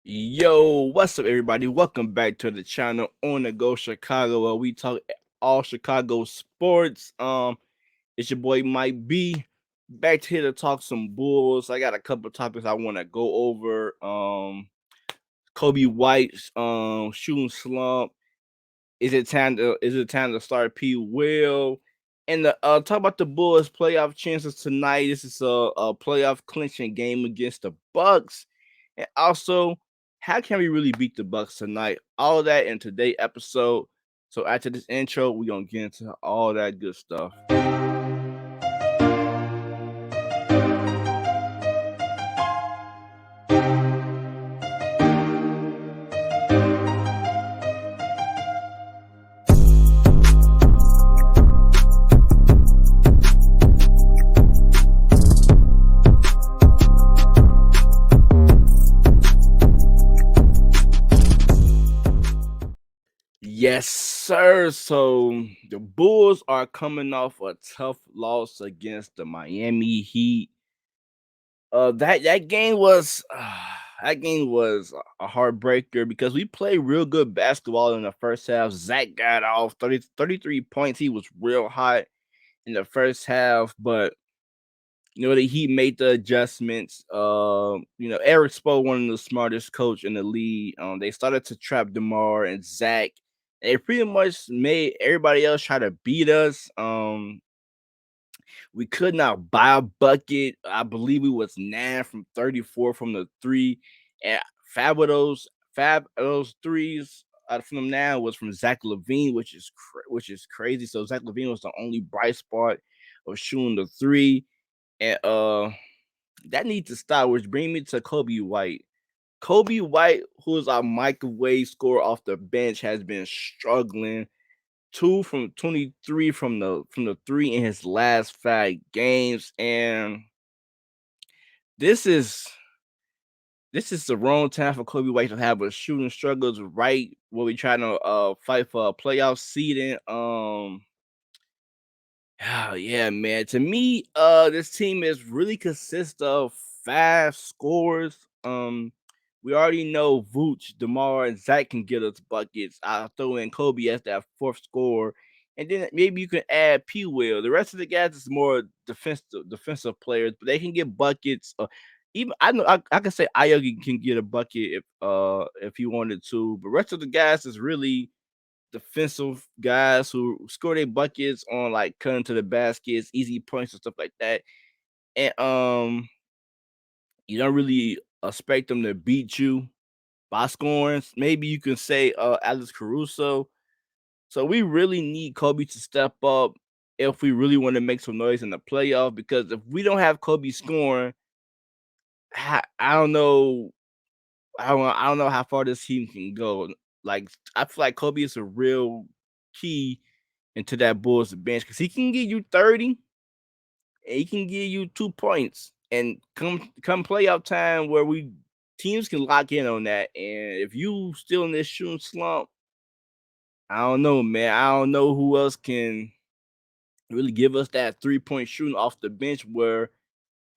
Yo, what's up, everybody? Welcome back to the channel on the Go Chicago, where we talk all Chicago sports. It's your boy Mike B, back here to talk some Bulls. I got a couple topics I want to go over. Kobe White's shooting slump. Is it time to start P. Will? And talk about the Bulls' playoff chances tonight. This is a playoff clinching game against the Bucks, and also how can we really beat the Bucks tonight? All of that in today's episode. So after this intro, we're gonna get into all that good stuff. Yes, sir. So the Bulls are coming off a tough loss against the Miami Heat. That game was a heartbreaker because we played real good basketball in the first half. Zach got off 33 points. He was real hot in the first half, but the Heat made the adjustments. Eric Spo, one of the smartest coach in the league. They started to trap DeMar and Zach. They pretty much made everybody else try to beat us. We could not buy a bucket. I believe we was 9 from 34 from the three. And fab of those threes from them now was from Zach Levine, which is crazy. So Zach Levine was the only bright spot of shooting the three. And that needs to stop, which bring me to Kobe White. Kobe White, who is our microwave scorer off the bench, has been struggling. 2 from 23 from the three in his last 5 games, and this is this is the wrong time for Kobe White to have a shooting struggles right where we trying to fight for a playoff seeding. Oh yeah, man. To me, this team is really consists of 5 scores. We already know Vooch, Demar, and Zach can get us buckets. I'll throw in Kobe as that fourth scorer, and then maybe you can add P. Will. The rest of the guys is more defensive players, but they can get buckets. Even I know I can say Ayogi can get a bucket if he wanted to, but rest of the guys is really defensive guys who score their buckets on like cutting to the baskets, easy points and stuff like that. And you don't really expect them to beat you by scoring. Maybe you can say Alex Caruso. So we really need Kobe to step up if we really want to make some noise in the playoff. Because if we don't have Kobe scoring, I don't know. I don't know how far this team can go. Like I feel like Kobe is a real key into that Bulls bench because he can give you 30 and he can give you 2 points. And come playoff time where we teams can lock in on that. And if you still in this shooting slump, I don't know, man. I don't know who else can really give us that 3-point shooting off the bench where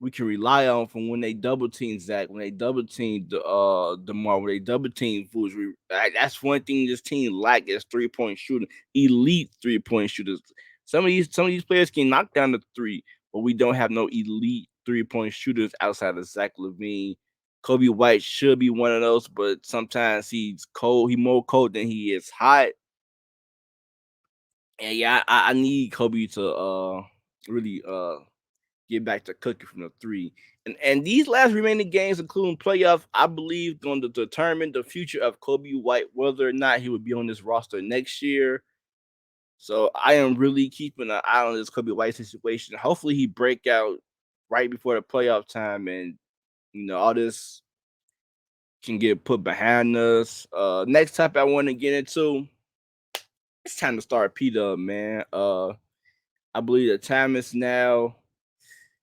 we can rely on from when they double team Zach, when they double team DeMar, when they double team Foods. That's one thing this team lack is 3-point shooting, elite 3-point shooters. Some of these players can knock down the three, but we don't have no elite 3-point shooters outside of Zach Levine. Kobe White should be one of those, but sometimes he's cold. He more cold than he is hot. And yeah, I need Kobe to really get back to cooking from the three. And these last remaining games, including playoff, I believe going to determine the future of Kobe White, whether or not he would be on this roster next year. So I am really keeping an eye on this Kobe White situation. Hopefully he break out right before the playoff time and all this can get put behind us. Next topic I want to get into, it's time to start P Dub, man. I believe the time is now.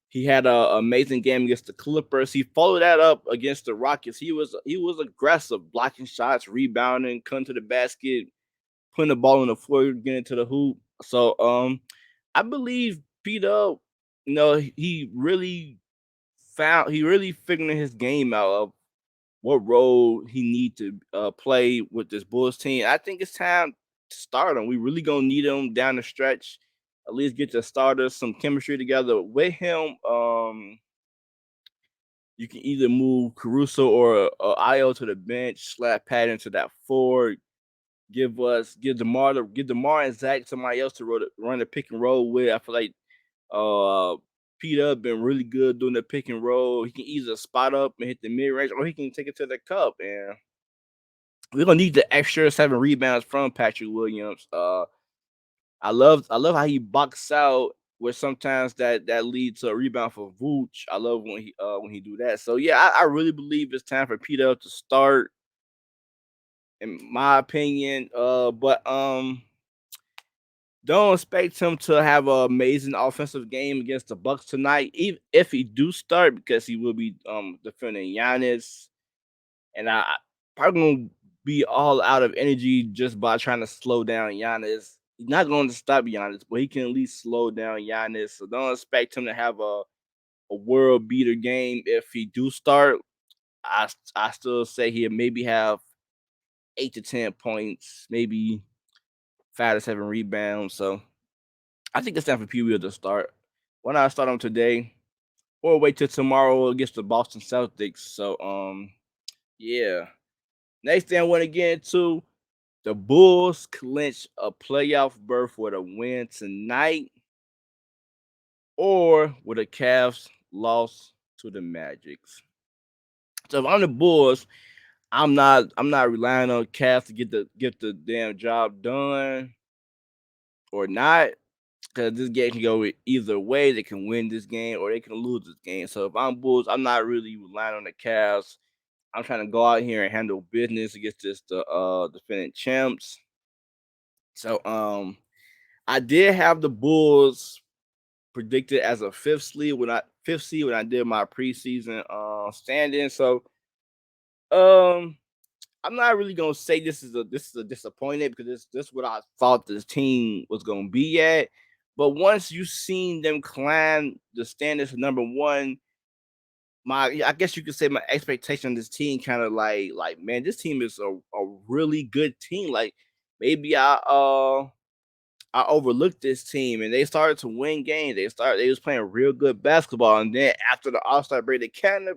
He had an amazing game against the Clippers. He followed that up against the Rockets. He was aggressive, blocking shots, rebounding, coming to the basket, putting the ball on the floor, getting to the hoop. So I believe Pete Up, he really figuring his game out of what role he need to play with this Bulls team. I think it's time to start him. We really gonna need him down the stretch. At least get the starters some chemistry together with him. You can either move Caruso or Io to the bench, slap Pat into that four. Give Demar and Zach somebody else to run the pick and roll with. I feel like uh Peter been really good doing the pick and roll. He can either spot up and hit the mid range, or he can take it to the cup. And we're gonna need the extra 7 rebounds from Patrick Williams. I love how he boxes out, where sometimes that leads to a rebound for Vooch. I love when he do that. So yeah, I really believe it's time for Peter to start, in my opinion. But don't expect him to have an amazing offensive game against the Bucks tonight. Even if he do start, because he will be defending Giannis, and I probably gonna be all out of energy just by trying to slow down Giannis. He's not going to stop Giannis, but he can at least slow down Giannis. So don't expect him to have a world beater game if he do start. I still say he'll maybe have 8 to 10 points, maybe 5 to 7 rebounds. So I think it's time for Pee Wee to start. Why not start him today, or wait till tomorrow against the Boston Celtics? So yeah. Next thing I want to get into, the Bulls clinch a playoff berth with a win tonight, or with a Cavs loss to the Magics. So if I'm the Bulls, I'm not relying on Cavs to get the damn job done or not, because this game can go either way. They can win this game or they can lose this game. So if I'm Bulls, I'm not really relying on the Cavs. I'm trying to go out here and handle business against the defending champs. So I did have the Bulls predicted as a fifth seed when I did my preseason standing. So um I'm not really gonna say this is a disappointment, because this is what I thought this team was gonna be at. But once you seen them climb the standings to number one, I guess you could say my expectation of this team kind of like, man, this team is a really good team. Like, maybe I overlooked this team, and they started to win games. They was playing real good basketball, and then after the All-Star break, they kind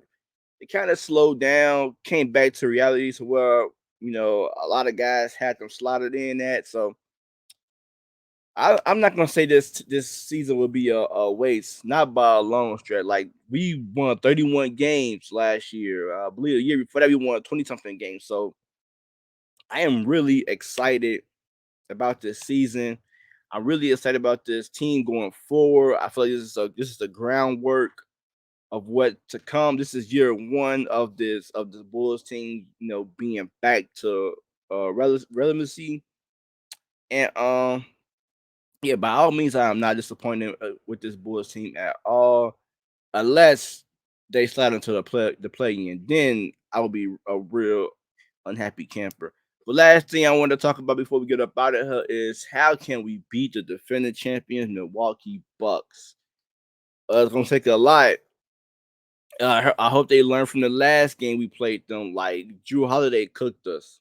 of slowed down, came back to reality, to where a lot of guys had them slotted in at. So I'm not gonna say this season will be a waste, not by a long stretch. Like, we won 31 games last year. I believe the year before that we won 20 something games. So I am really excited about this season. I'm really excited about this team going forward. I feel like this is the groundwork of what to come. This is year one of the Bulls team, being back to relevancy. And yeah, by all means, I am not disappointed with this Bulls team at all, unless they slide into the play in. Then I will be a real unhappy camper. The last thing I want to talk about before we get up out of here is, how can we beat the defending champions Milwaukee Bucks? It's gonna take a lot. I hope they learn from the last game we played them. Like, Drew Holiday cooked us,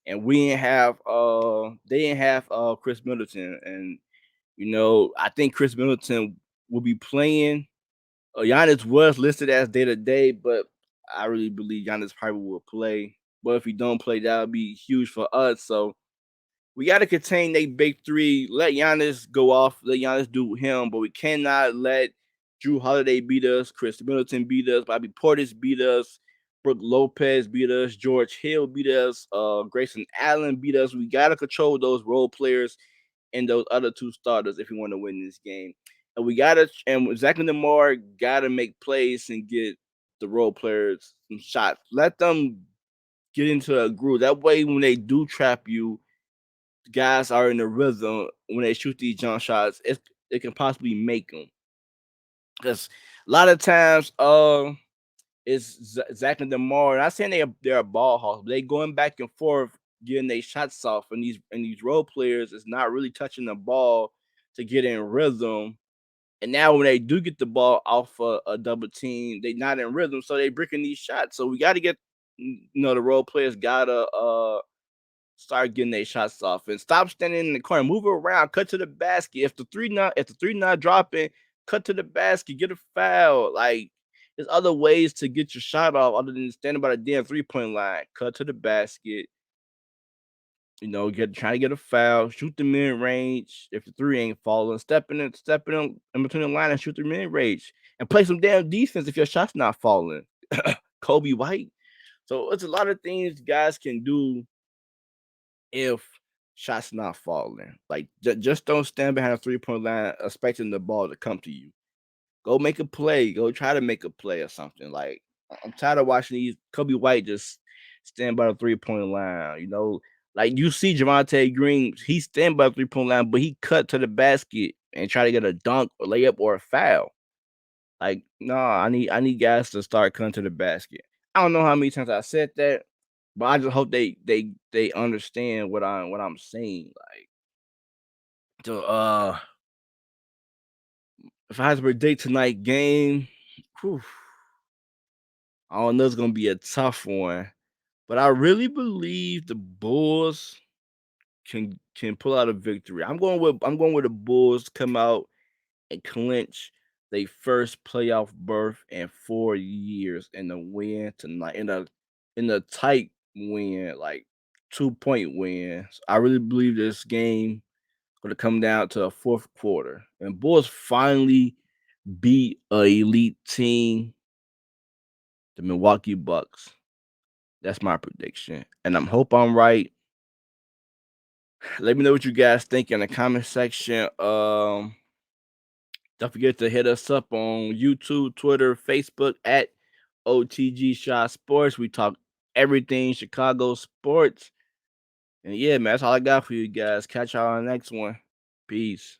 and we didn't have they didn't have Chris Middleton, and I think Chris Middleton will be playing. Giannis was listed as day to day, but I really believe Giannis probably will play. But if he don't play, that would be huge for us. So we got to contain they big three. Let Giannis go off. Let Giannis do him. But we cannot let Drew Holiday beat us. Chris Middleton beat us. Bobby Portis beat us. Brooke Lopez beat us. George Hill beat us. Grayson Allen beat us. We got to control those role players and those other two starters if we want to win this game. And Zach and Demar gotta make plays and get the role players some shots. Let them get into a groove. That way, when they do trap you, guys are in the rhythm. When they shoot these jump shots, it can possibly make them. Because a lot of times, it's Zach and Demar. And I'm saying they're ball hawks, but they going back and forth getting their shots off, and these role players is not really touching the ball to get in rhythm. And now when they do get the ball off a double team, they not in rhythm, so they breaking these shots. So we got to get the role players gotta start getting their shots off and stop standing in the corner. Move around, cut to the basket. If the three not dropping, cut to the basket, get a foul. Like there's other ways to get your shot off other than standing by the damn 3-point line. Cut to the basket. Get trying to get a foul, shoot the mid range. If the three ain't falling, step in between the line and shoot the mid range, and play some damn defense if your shot's not falling. Kobe White. So it's a lot of things guys can do if shots not falling. Like just don't stand behind a 3-point line expecting the ball to come to you. Go make a play. Go try to make a play or something. Like I'm tired of watching these Kobe White just stand by the 3-point line. Like you see Javante Green, he stand by the 3-point line, but he cut to the basket and try to get a dunk or layup or a foul. Like, no, I need guys to start cutting to the basket. I don't know how many times I said that, but I just hope they understand what I'm saying. Like, so if I had to predict tonight game, whew, I don't know, it's gonna be a tough one. But I really believe the Bulls can pull out a victory. I'm going with the Bulls to come out and clinch their first playoff berth in 4 years and the win tonight in a tight win, like 2-point win. So I really believe this game gonna come down to a fourth quarter. And Bulls finally beat a elite team, the Milwaukee Bucks. That's my prediction. And I hope I'm right. Let me know what you guys think in the comment section. Don't forget to hit us up on YouTube, Twitter, Facebook at OTG Shot Sports. We talk everything Chicago sports. And yeah, man, that's all I got for you guys. Catch y'all on the next one. Peace.